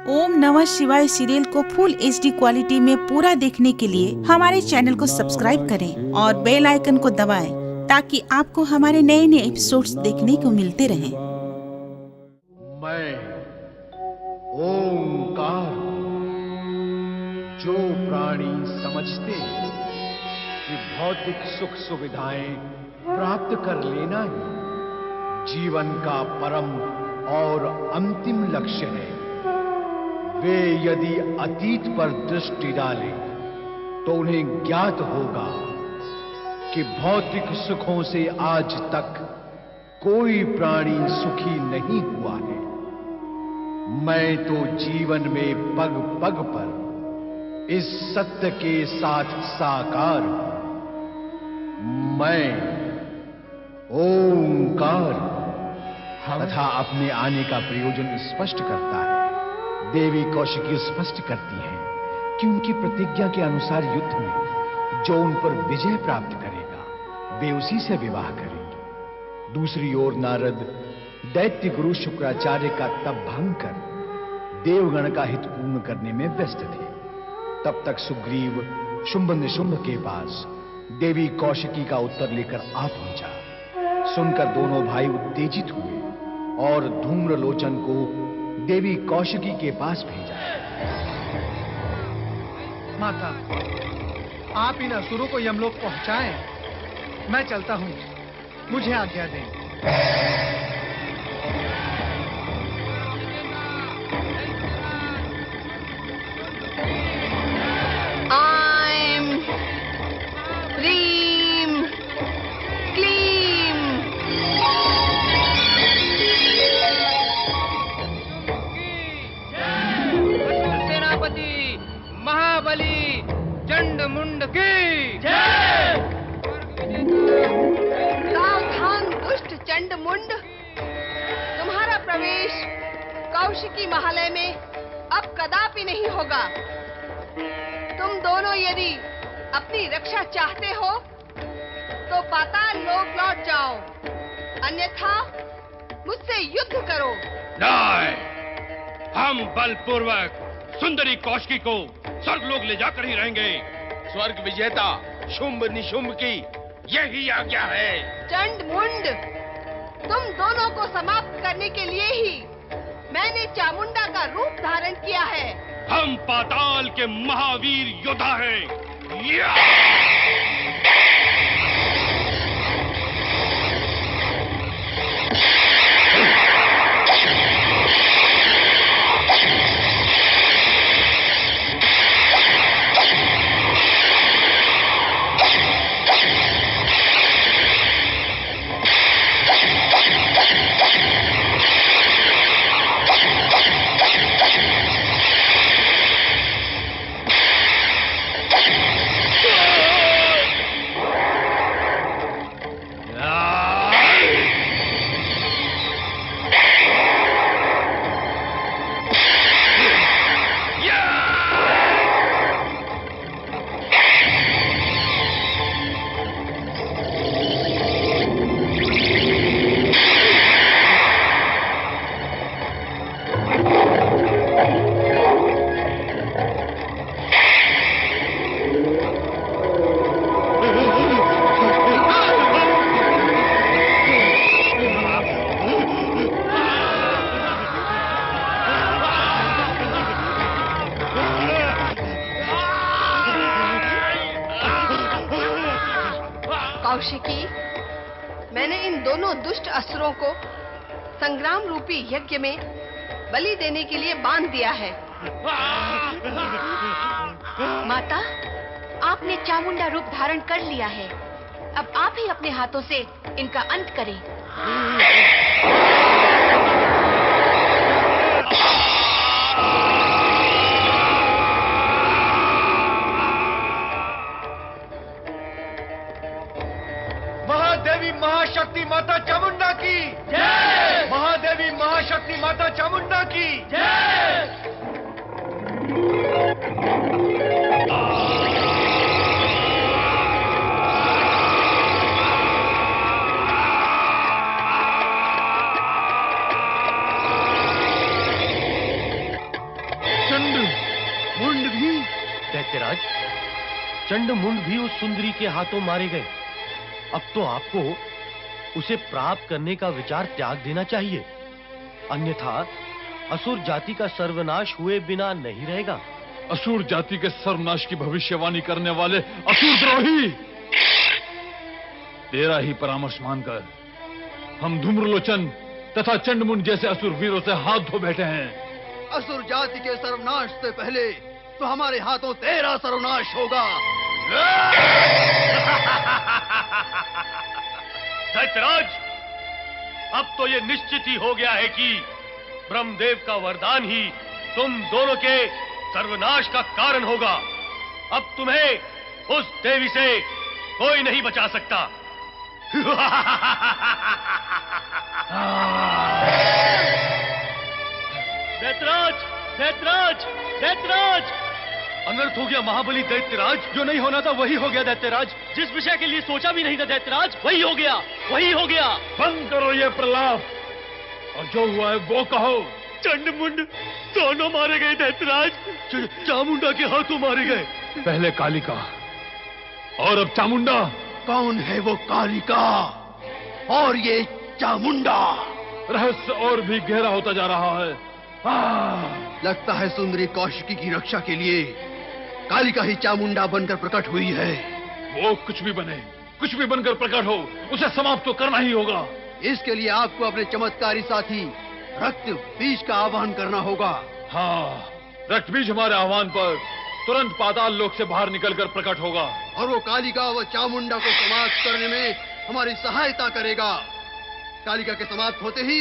ओम नमः शिवाय सीरियल को फुल HD क्वालिटी में पूरा देखने के लिए हमारे चैनल को सब्सक्राइब करें और बेल आइकन को दबाएं ताकि आपको हमारे नए नए एपिसोड्स देखने को मिलते रहें। मैं ओंकार, जो प्राणी समझते हैं कि भौतिक सुख सुविधाएं प्राप्त कर लेना ही जीवन का परम और अंतिम लक्ष्य है, वे यदि अतीत पर दृष्टि डालें तो उन्हें ज्ञात होगा कि भौतिक सुखों से आज तक कोई प्राणी सुखी नहीं हुआ है। मैं तो जीवन में पग पग पर इस सत्य के साथ साकार हूं। मैं ओंकार तथा अपने आने का प्रयोजन स्पष्ट करता है। देवी कौशिकी स्पष्ट करती हैं कि उनकी प्रतिज्ञा के अनुसार युद्ध में जो उन पर विजय प्राप्त करेगा वे उसी से विवाह करेंगे। दूसरी ओर नारद दैत्य गुरु शुक्राचार्य का तप भंग कर देवगण का हित पूर्ण करने में व्यस्त थे। तब तक सुग्रीव शुंभ निशुंभ के पास देवी कौशिकी का उत्तर लेकर आ पहुंचा। सुनकर दोनों भाई उत्तेजित हुए और धूम्रलोचन को देवी कौशिकी के पास भेजा। माता, आप इन असुरों को यमलोक पहुंचाएं। मैं चलता हूं, मुझे आज्ञा दें। महाबली चंड मुंड की सावधान दुष्ट चंड मुंड, तुम्हारा प्रवेश कौशिकी महालय में अब कदापि नहीं होगा। तुम दोनों यदि अपनी रक्षा चाहते हो तो पाताल लोक लौट जाओ, अन्यथा मुझसे युद्ध करो। नहीं, हम बलपूर्वक सुंदरी कौशिकी को स्वर्गलोक ले जाकर ही रहेंगे। स्वर्ग विजेता शुंभ निशुंभ की यही आज्ञा है। चंड मुंड, तुम दोनों को समाप्त करने के लिए ही मैंने चामुंडा का रूप धारण किया है। हम पाताल के महावीर योद्धा हैं। कौशिकी, मैंने इन दोनों दुष्ट असुरों को संग्राम रूपी यज्ञ में बलि देने के लिए बांध दिया है। माता, आपने चामुंडा रूप धारण कर लिया है। अब आप ही अपने हाथों से इनका अंत करें। महादेवी महाशक्ति माता चामुंडा की जय। महादेवी महाशक्ति माता चामुंडा की जय। दैत्यराज, चंडमुंड भी उस सुंदरी के हाथों मारे गए। अब तो आपको उसे प्राप्त करने का विचार त्याग देना चाहिए, अन्यथा असुर जाति का सर्वनाश हुए बिना नहीं रहेगा। असुर जाति के सर्वनाश की भविष्यवाणी करने वाले असुर द्रोही, तेरा ही परामर्श मानकर हम धूम्रलोचन तथा चंडमुंड जैसे असुर वीरों से हाथ धो बैठे हैं। असुर जाति के सर्वनाश से पहले तो हमारे हाथों तेरा सर्वनाश होगा। दैत्यराज, अब तो ये निश्चित ही हो गया है कि ब्रह्मदेव का वरदान ही तुम दोनों के सर्वनाश का कारण होगा। अब तुम्हें उस देवी से कोई नहीं बचा सकता। दैत्यराज, दैत्यराज, दैत्यराज! अनर्थ हो गया महाबली दैत्यराज। जो नहीं होना था वही हो गया दैत्यराज। जिस विषय के लिए सोचा भी नहीं था दैत्यराज, वही हो गया, वही हो गया। बंद करो ये प्रलाप और जो हुआ है वो कहो। चंडमुंड दोनों मारे गए दैत्यराज, चामुंडा के हाथों मारे गए। पहले कालिका और अब चामुंडा। कौन है वो कालिका और ये चामुंडा? रहस्य और भी गहरा होता जा रहा है। लगता है सुंदरी कौशिकी की रक्षा के लिए कालिका ही चामुंडा बनकर प्रकट हुई है। वो कुछ भी बने, कुछ भी बनकर प्रकट हो, उसे समाप्त तो करना ही होगा। इसके लिए आपको अपने चमत्कारी साथी रक्त बीज का आह्वान करना होगा। हाँ, रक्त बीज हमारे आह्वान पर तुरंत पाताल लोक से बाहर निकलकर प्रकट होगा और वो कालिका व चामुंडा को समाप्त करने में हमारी सहायता करेगा। कालिका के समाप्त होते ही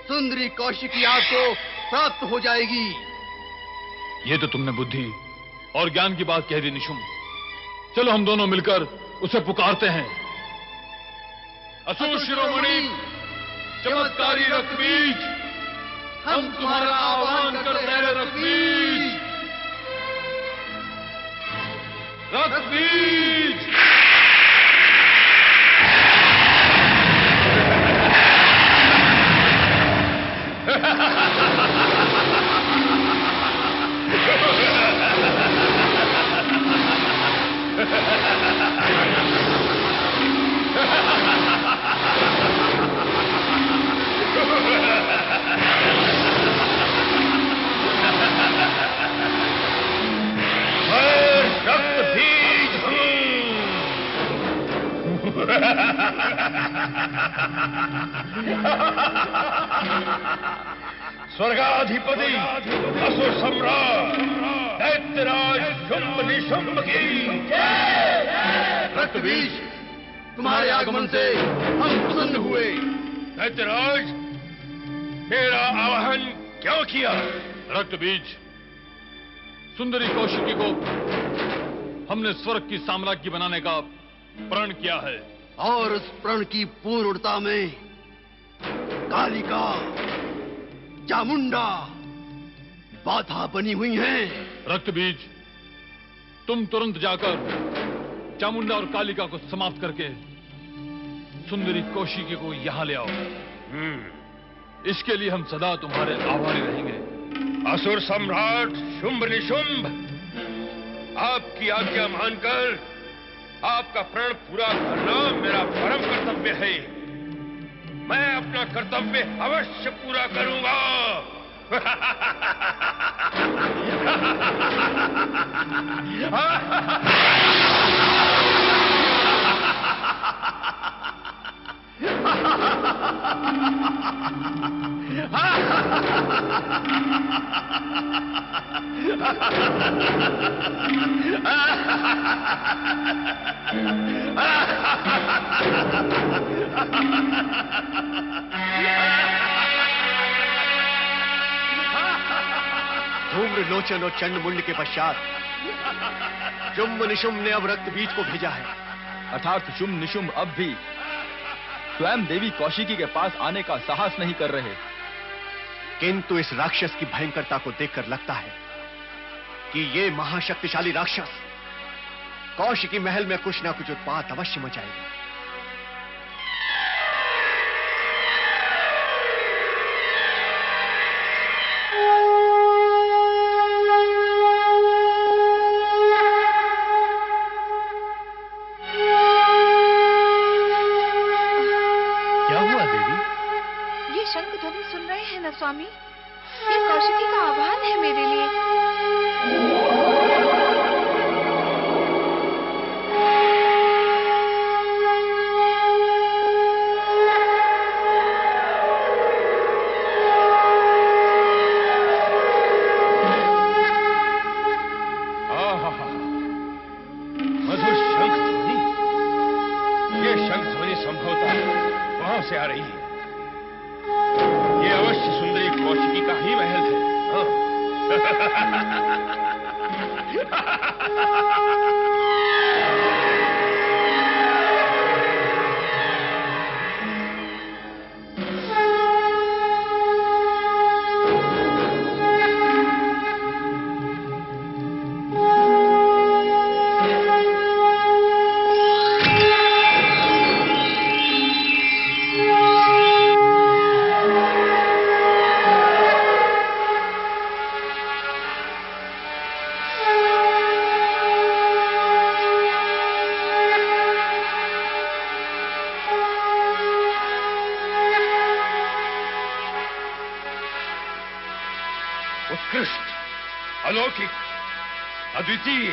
सुंदरी कौशिकी आपको प्राप्त हो जाएगी। ये तो तुमने बुद्धि और ज्ञान की बात कह दी निशुम। चलो हम दोनों मिलकर उसे पुकारते हैं। असुर शिरोमणि चमत्कारी रक्तबीज, हम तुम्हारा आह्वान करते हैं रक्तबीज, रक्तबीज। स्वर्गाधिपति असुर सम्राट दैत्यराज शुंभ निशुंभ की रक्तबीज, तुम्हारे आगमन से हम प्रसन्न हुए। दैत्यराज, मेरा आवाहन क्यों किया? रक्तबीज, सुंदरी कौशिकी को हमने स्वर्ग की साम्राज्य बनाने का प्रण किया है और उस प्रण की पूर्णता में कालिका, चामुंडा बाधा बनी हुई हैं। रक्तबीज, तुम तुरंत जाकर चामुंडा और कालिका को समाप्त करके सुंदरी कौशिकी को यहां ले आओ। इसके लिए हम सदा तुम्हारे आभारी रहेंगे। असुर सम्राट शुंभ निशुंभ, आपकी आज्ञा मानकर आपका प्रण पूरा करना मेरा परम कर्तव्य है। मैं अपना कर्तव्य अवश्य पूरा करूंगा। धूम्रलोचन और चंडमुंड के पश्चात शुंभ निशुंभ ने अब रक्त बीज को भेजा है। अर्थात शुंभ निशुंभ अब भी स्वयं देवी कौशिकी के पास आने का साहस नहीं कर रहे। किंतु इस राक्षस की भयंकरता को देखकर लगता है कि ये महाशक्तिशाली राक्षस कौशिकी महल में कुछ ना कुछ उत्पात अवश्य मचाएगा। उत्कृष्ट, अलौकिक, अद्वितीय।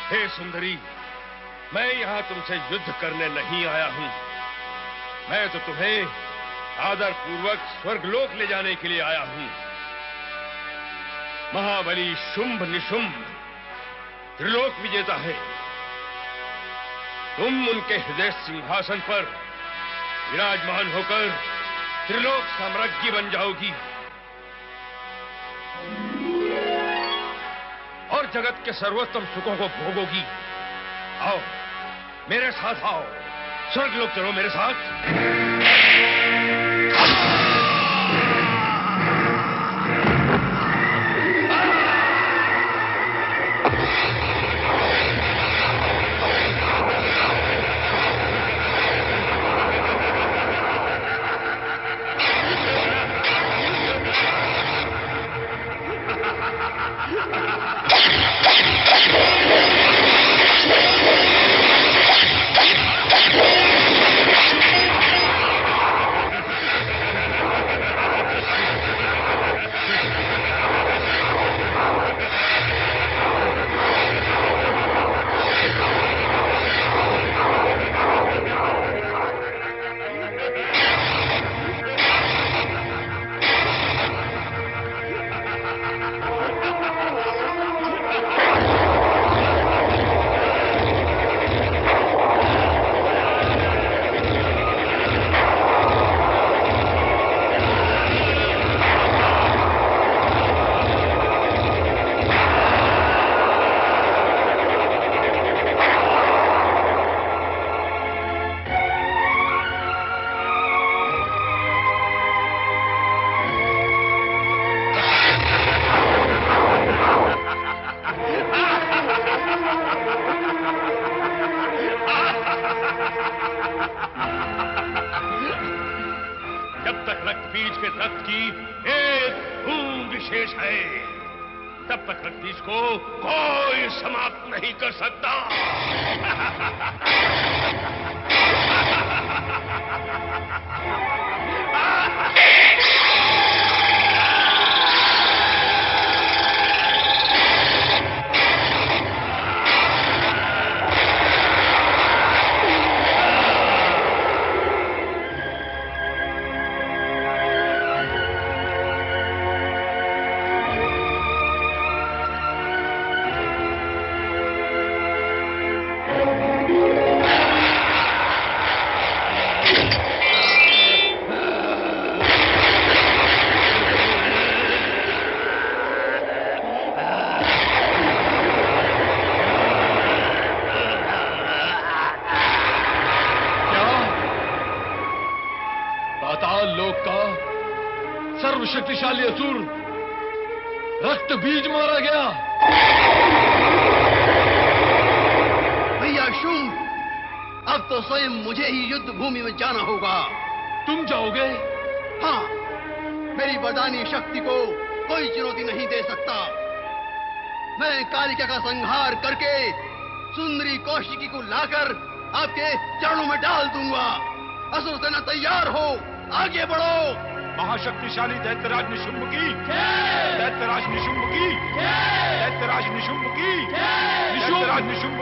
हे सुंदरी, मैं यहां तुमसे युद्ध करने नहीं आया हूं। मैं तो तुम्हें आदर पूर्वक स्वर्गलोक ले जाने के लिए आया हूं। महाबली शुंभ निशुंभ त्रिलोक विजेता है। तुम उनके हृदय सिंहासन पर विराजमान होकर त्रिलोक साम्राज्ञी बन जाओगी और जगत के सर्वोत्तम सुखों को भोगोगी। आओ मेरे साथ आओ, स्वर्गलोक चलो मेरे साथ। तब तक रक्तबीज को कोई समाप्त नहीं कर सकता। शक्तिशाली असुर रक्तबीज मारा गया। भैया शुंभ, अब तो स्वयं मुझे ही युद्ध भूमि में जाना होगा। तुम जाओगे? हाँ, मेरी वरदानी शक्ति को कोई चुनौती नहीं दे सकता। मैं कालिका का संहार करके सुंदरी कौशिकी को लाकर आपके चरणों में डाल दूंगा। असुर सेना तैयार हो, आगे बढ़ो। महाशक्तिशाली दैत्यराज निशुंभ की, दैत्यराज निशुंभ की, दैत्यराज निशुंभ की, दैत्यराज निशुंभ